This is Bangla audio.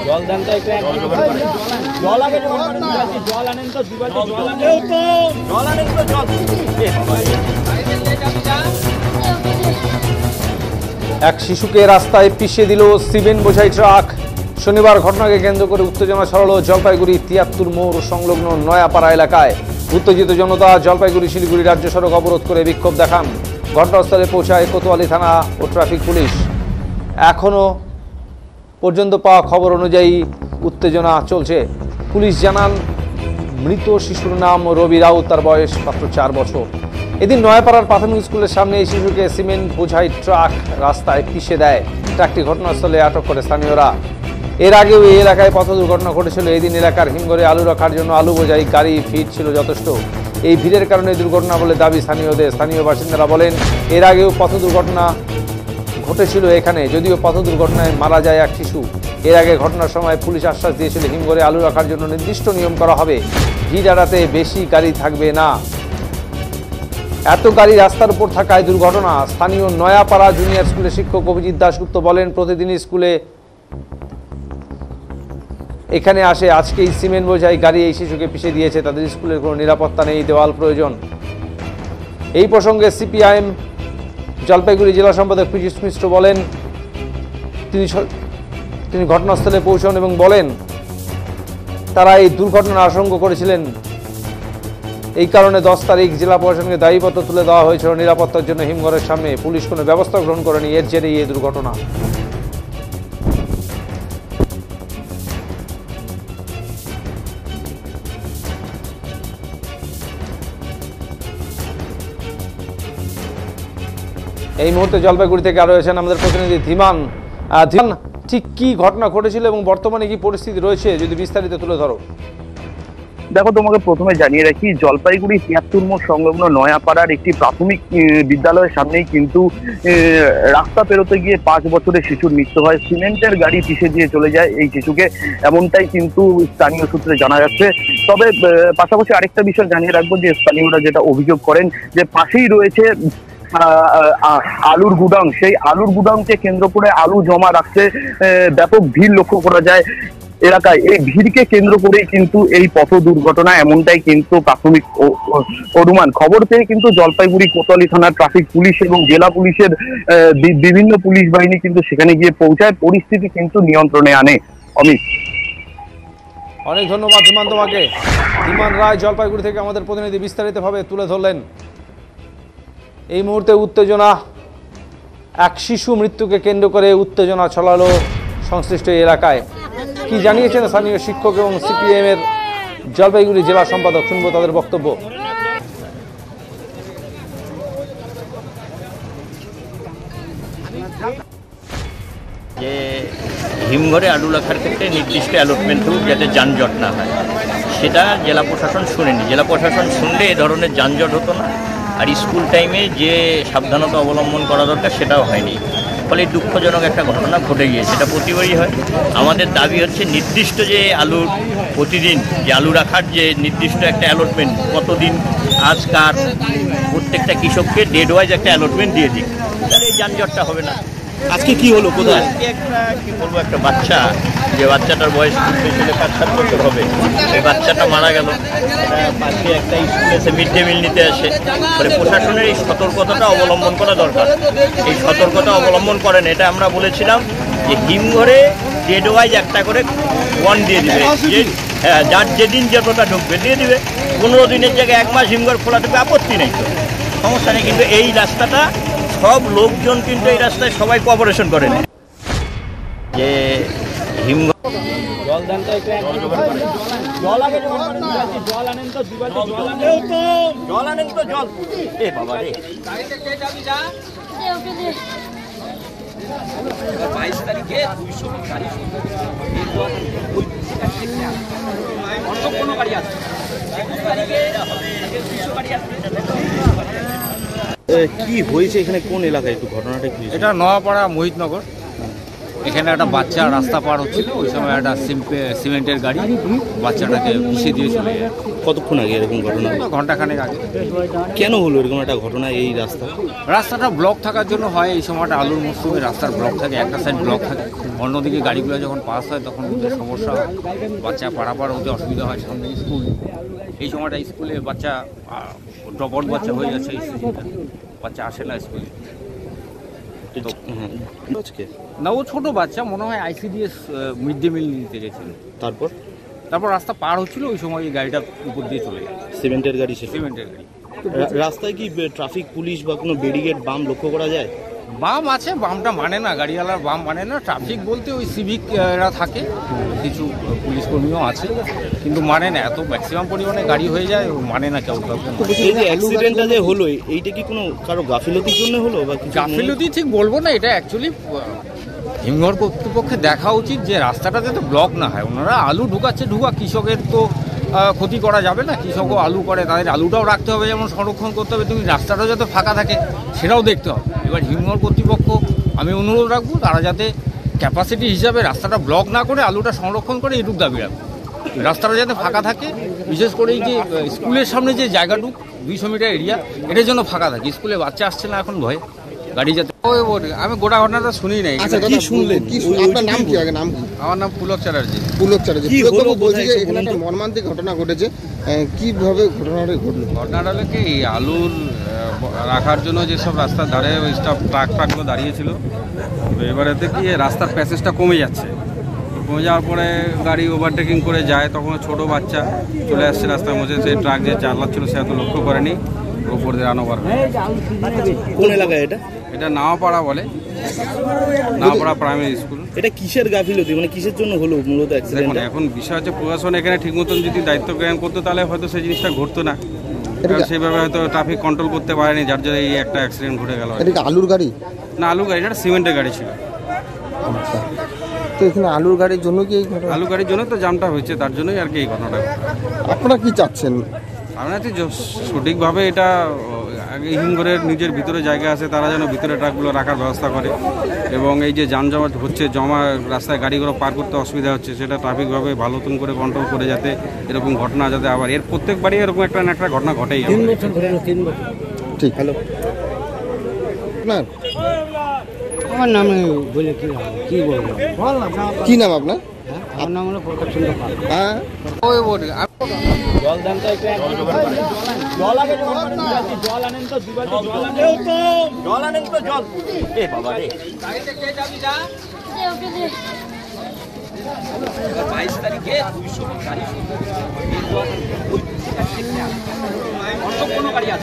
এক শিশুকে রাস্তায় পিষে দিল সিমেন্ট বোঝাই ট্রাক। শনিবার ঘটনাকে কেন্দ্র করে উত্তেজনা ছড়ালো জলপাইগুড়ি ৭৩ মোড় সংলগ্ন নয়াপাড়া এলাকায়। উত্তেজিত জনতা জলপাইগুড়ি শিলিগুড়ি রাজ্য সড়ক অবরোধ করে বিক্ষোভ দেখান। ঘটনাস্থলে পৌঁছায় কোতোয়ালি থানা ও ট্রাফিক পুলিশ। এখনো পর্যন্ত পাওয়া খবর অনুযায়ী উত্তেজনা চলছে। পুলিশ জানান, মৃত শিশুর নাম রবি রাউত, তার বয়স মাত্র 4 বছর। এদিন নয়াপাড়ার প্রাথমিক স্কুলের সামনে এই শিশুকে সিমেন্ট বোঝাই ট্রাক রাস্তায় পিষে দেয়। ট্রাকটি ঘটনাস্থলে আটক করে স্থানীয়রা। এর আগেও এই এলাকায় পথ দুর্ঘটনা ঘটেছিল। এদিন এলাকার হিমঘরে আলু রাখার জন্য আলু বোঝাই গাড়ি ভিড় ছিল যথেষ্ট। এই ভিড়ের কারণে দুর্ঘটনা বলে দাবি স্থানীয়দের। স্থানীয় বাসিন্দারা বলেন, এর আগেও পথ দুর্ঘটনা ঘটেছিল এখানে, যদিও পথ দুর্ঘটনায় মারা যায় এক শিশু। এর আগে ঘটনার সময় পুলিশ আশ্বাস দিয়েছিল হিমঘরে আলু রাখার জন্য নির্দিষ্ট নিয়ম করা হবে, ভিড় এড়াতে বেশি গাড়ি থাকবে না। এত গাড়ি রাস্তার উপর থাকায় দুর্ঘটনা। স্থানীয় নয়াপাড়া জুনিয়র স্কুলের শিক্ষক অভিজিৎ দাশগুপ্ত বলেন, প্রতিদিনই স্কুলে এখানে আসে, আজকেই সিমেন্ট বোঝাই গাড়ি এই শিশুকে পিষে দিয়েছে। তাদের স্কুলের কোনো নিরাপত্তা নেই, দেওয়াল প্রয়োজন। এই প্রসঙ্গে সিপিআইএম জলপাইগুড়ি জেলা সম্পাদক পীযূষ মিশ্র বলেন, তিনি ঘটনাস্থলে পৌঁছান এবং বলেন তারা এই দুর্ঘটনার আশঙ্কা করেছিলেন। এই কারণে 10 তারিখ জেলা প্রশাসনকে দায়ীপত্র তুলে দেওয়া হয়েছিল নিরাপত্তার জন্য হিমঘরের সামনে। পুলিশ কোনো ব্যবস্থা গ্রহণ করেনি, এর জেরেই এই দুর্ঘটনা। এই মুহূর্তে জলপাইগুড়ি থেকে আরো রয়েছেন আমাদের প্রতিনিধি ধীমান। ধীমান, ঠিক কি ঘটনা ঘটেছিল এবং বর্তমানে কি পরিস্থিতি রয়েছে, যদি বিস্তারিত তুলে ধরো। দেখো, তোমাকে প্রথমে জানিয়ে রাখি, জলপাইগুড়ি ৭৩ মোড় সংলগ্ন নয়াপাড়ার একটি প্রাথমিক বিদ্যালয়ের সামনেই কিন্তু রাস্তা পেরোতে গিয়ে 5 বছরের শিশুর মৃত্যু হয়। সিমেন্টের গাড়ি পিষে দিয়ে চলে যায় এই শিশুকে, এমনটাই কিন্তু স্থানীয় সূত্রে জানা যাচ্ছে। তবে পাশাপাশি আরেকটা বিষয় জানিয়ে রাখবো যে স্থানীয়রা যেটা অভিযোগ করেন যে পাশেই রয়েছে আলুর গুদাম। সেই আলুর গুদামকে কেন্দ্র করে আলু জমা রাখতে ব্যাপক ভিড় লক্ষ্য করা যায় এলাকায়। এই ভিড়কে কেন্দ্র করেই কিন্তু এই পথ দুর্ঘটনা, এমনটাই কিন্তু প্রাথমিক অনুমান। খবর পেয়ে কিন্তু জলপাইগুড়ি কোতোয়ালি থানার ট্রাফিক পুলিশ এবং জেলা পুলিশের বিভিন্ন পুলিশ বাহিনী কিন্তু সেখানে গিয়ে পৌঁছায়, পরিস্থিতি কিন্তু নিয়ন্ত্রণে আনে। অমিত, অনেক ধন্যবাদ ধীমান তোমাকে। ধীমান রায় জলপাইগুড়ি থেকে আমাদের প্রতিনিধি বিস্তারিতভাবে তুলে ধরলেন। এই মুহূর্তে উত্তেজনা, এক শিশু মৃত্যুকে কেন্দ্র করে উত্তেজনা ছড়ালো সংশ্লিষ্ট এলাকায়। কি জানিয়েছেন স্থানীয় শিক্ষক এবং সিপিএম এর জলপাইগুড়ি জেলা সম্পাদক, শুনবো তাদের বক্তব্য। যে হিমঘরে আলু রাখার ক্ষেত্রে নির্দিষ্ট অ্যালটমেন্ট হোক যাতে যানজট না হয়, সেটা জেলা প্রশাসন শুনেনি। জেলা প্রশাসন শুনলে এ ধরনের যানজট হতো না, আর স্কুল টাইমে যে সাবধানতা অবলম্বন করা দরকার সেটাও হয়নি। ফলে দুঃখজনক একটা ঘটনা ঘটে গিয়েছে। এটা প্রতিবারই হয়। আমাদের দাবি হচ্ছে নির্দিষ্ট যে আলুর প্রতিদিন যে আলু রাখার যে নির্দিষ্ট একটা অ্যালটমেন্ট, কতদিন আজকার প্রত্যেকটা কৃষককে ডেড ওয়াইজ একটা অ্যালটমেন্ট দিয়ে দিক, তাহলে এই যানজটটা হবে না। আজকে কি হলো, কোথায় একটা কি বলবো, একটা বাচ্চা, যে বাচ্চাটার বয়স খুব বেশি 5-7 বছর হবে, এই বাচ্চাটা মারা গেল। পাশে একটা স্কুল এসে মিড ডে মিল নিতে আসে। মানে প্রশাসনের এই সতর্কতাটা অবলম্বন করা দরকার। এই সতর্কতা অবলম্বন করেন, এটা আমরা বলেছিলাম যে হিমঘরে ডেড ওয়াইজ একটা করে ওয়ান দিয়ে দিবে, যে হ্যাঁ যার যেদিন যতটা ঢুকবে দিয়ে দিবে। 15 দিনের জায়গায় 1 মাস হিমঘর খোলা থাকবে, আপত্তি নেই, তো সমস্যা নেই। কিন্তু এই রাস্তাটা সব লোকজন কিন্তু এই রাস্তায় সবাই কোঅপারেশন করেন যে হিমঘর জল দেন তো, একটু জল আগে জল আনেন তো, জল আনেন তো, জল। এ বাবা রে, 22 তারিখে 200 গাড়ি অন্য কোনো গাড়ি আছে, 21 তারিখে 200 গাড়ি আসবে। কি হয়েছে এখানে, কোন এলাকায় একটু ঘটনাটা কি? এটা নয়াপাড়া মোহিতনগর। এখানে একটা বাচ্চা রাস্তা পার হচ্ছিল, ওই সময় একটা সিমেন্টের গাড়ি বাচ্চাটাকে পিছিয়ে দিয়ে চলে যায়। কতক্ষণ আগে এরকম ঘটনা? ঘন্টাখানেক আগে। কেন হলো এরকম একটা ঘটনা এই রাস্তাটা ব্লক থাকার জন্য হয়। এই সময়টা আলুর মৌসুমে রাস্তার ব্লক থাকে, একটা সাইড ব্লক থাকে, অন্যদিকে গাড়িগুলো যখন পাস হয় তখন ওদের সমস্যা হয়, বাচ্চা পারাপার হতে অসুবিধা হয়। সামনে স্কুল, এই সময়টা স্কুলে বাচ্চা ড্রপ আউট বাচ্চা হয়ে যাচ্ছে, এই সিজনটা বাচ্চা আসে না স্কুলে। না, ও ছোটো বাচ্চা, মনে হয় ICDS মিড ডে মিল নিতে গেছিল। তারপর রাস্তা পার হচ্ছিল, ওই সময় এই গাড়িটা উপর দিয়ে চলে যায়। সিমেন্টের গাড়ি। রাস্তায় কি ট্রাফিক পুলিশ বা কোনো ব্যারিকেড বাম লক্ষ্য করা যায়? বাম আছে, বামটা মানে না, গাড়িওয়ালার বাম মানে না। ট্রাফিক বলতে ওই সিভিকরা থাকে, কিছু পুলিশ কর্মীও আছে, কিন্তু মানে না। এত ম্যাক্সিমাম পরিমাণে গাড়ি হয়ে যায়, মানে না কেউ। এই যে অ্যাক্সিডেন্টটা যে হলো, এইটা কি কোনো কারো গাফিলতির জন্য হলো বা গাফিলতি ঠিক বলবো না, এটা অ্যাকচুয়ালি হিমঘর কর্তৃপক্ষে দেখা উচিত যে রাস্তাটা যাতে ব্লক না হয়। ওনারা আলু ঢুকাচ্ছে, কৃষকের তো ক্ষতি করা যাবে না। কৃষকও আলু করে, তাদের আলুটাও রাখতে হবে, যেমন সংরক্ষণ করতে হবে, তুমি রাস্তাটাও যাতে ফাঁকা থাকে সেটাও দেখতে হবে। এবার হিমঘর কর্তৃপক্ষ আমি অনুরোধ রাখবো, তারা যাতে ক্যাপাসিটি হিসাবে রাস্তাটা ব্লক না করে আলুটা সংরক্ষণ করে এটুক দাবি রাখবো। রাস্তাটা যাতে ফাঁকা থাকে, বিশেষ করে এই যে স্কুলের সামনে যে জায়গাটুক 200 মিটার এরিয়া, এটার জন্য ফাঁকা থাকে। স্কুলে বাচ্চা আসছে না এখন ভয়ে, গাড়ি যাতে। আমি গোটা ঘটনাটা শুনি নাই। কি শুনলেন? আপনার নাম কি? আগে নাম কি? আমার নাম পুলক চ্যাটার্জি। পুলক চ্যাটার্জি, বলছি যে এখানে একটা মর্মান্তিক ঘটনা ঘটেছে, কিভাবে ঘটনাটা ঘটলো? ঘটনাটা হলো কি, আলুর রাখার জন্য যেসব রাস্তার ধারে ওই ট্রাকগুলো দাঁড়িয়েছিল, তো এবারেতে কি রাস্তার প্যাসেজটা কমে যাচ্ছে। কমে যাওয়ার পরে গাড়ি ওভারটেকিং করে যায়, তখন ছোট বাচ্চা চলে আসছে রাস্তার মধ্যে। সেই ট্রাক যে চালাচ্ছিল সে এত লক্ষ্য করেনি, ওপর দিয়ে রান ওভার। কোন এলাকায় এটা? এটা নাওয়াপাড়া বলে, নাওয়াপাড়া প্রাইমারি স্কুল। এটা কিসের গাফিলতি, মানে কিসের জন্য হলো মূলত অ্যাক্সিডেন্ট? এখন বিষয় হচ্ছে প্রশাসন এখানে ঠিক মতন যদি দায়িত্ব গ্রহণ করতো তাহলে হয়তো সেই জিনিসটা ঘটতো না। সেইভাবে হয়তো ট্রাফিক কন্ট্রোল করতে পারেনি, যার জন্য এই একটা অ্যাক্সিডেন্ট ঘটে গেল। এটা কি আলুর গাড়ি? না, আলু গাড়ি না, সিমেন্টের গাড়ি ছিল। তো এখানে আলুর গাড়ির জন্য কি এই ঘটনা? আলু গাড়ির জন্য তো জামটা হয়েছে, তার জন্যই আর কি এই ঘটনাটা। আপনারা কি চাচ্ছেন? আমরা সঠিকভাবে এটা আগে হিমঘরের নিজের ভিতরে জায়গা আছে, তারা যেন ভিতরে ট্রাকগুলো রাখার ব্যবস্থা করে, এবং এই যে যান জমা হচ্ছে, জমা রাস্তায় গাড়িগুলো পার করতে অসুবিধা হচ্ছে, সেটা ট্রাফিকভাবে ভালো করে কন্ট্রোল করে, যাতে এরকম ঘটনা যাতে আবার প্রত্যেকবারই এরকম একটা না একটা ঘটনা ঘটেই। 3 বছর ধরে। ঠিক। হ্যালো, আপনার? আমার নামে বলে কি বলবো? কি নাম আপনার? আমার নাম হলো প্রকাশ চন্দ্র পাল। হ্যাঁ, জল আনেন তো জল। এ বাবা রে, 22 তারিখে 200 গাড়ি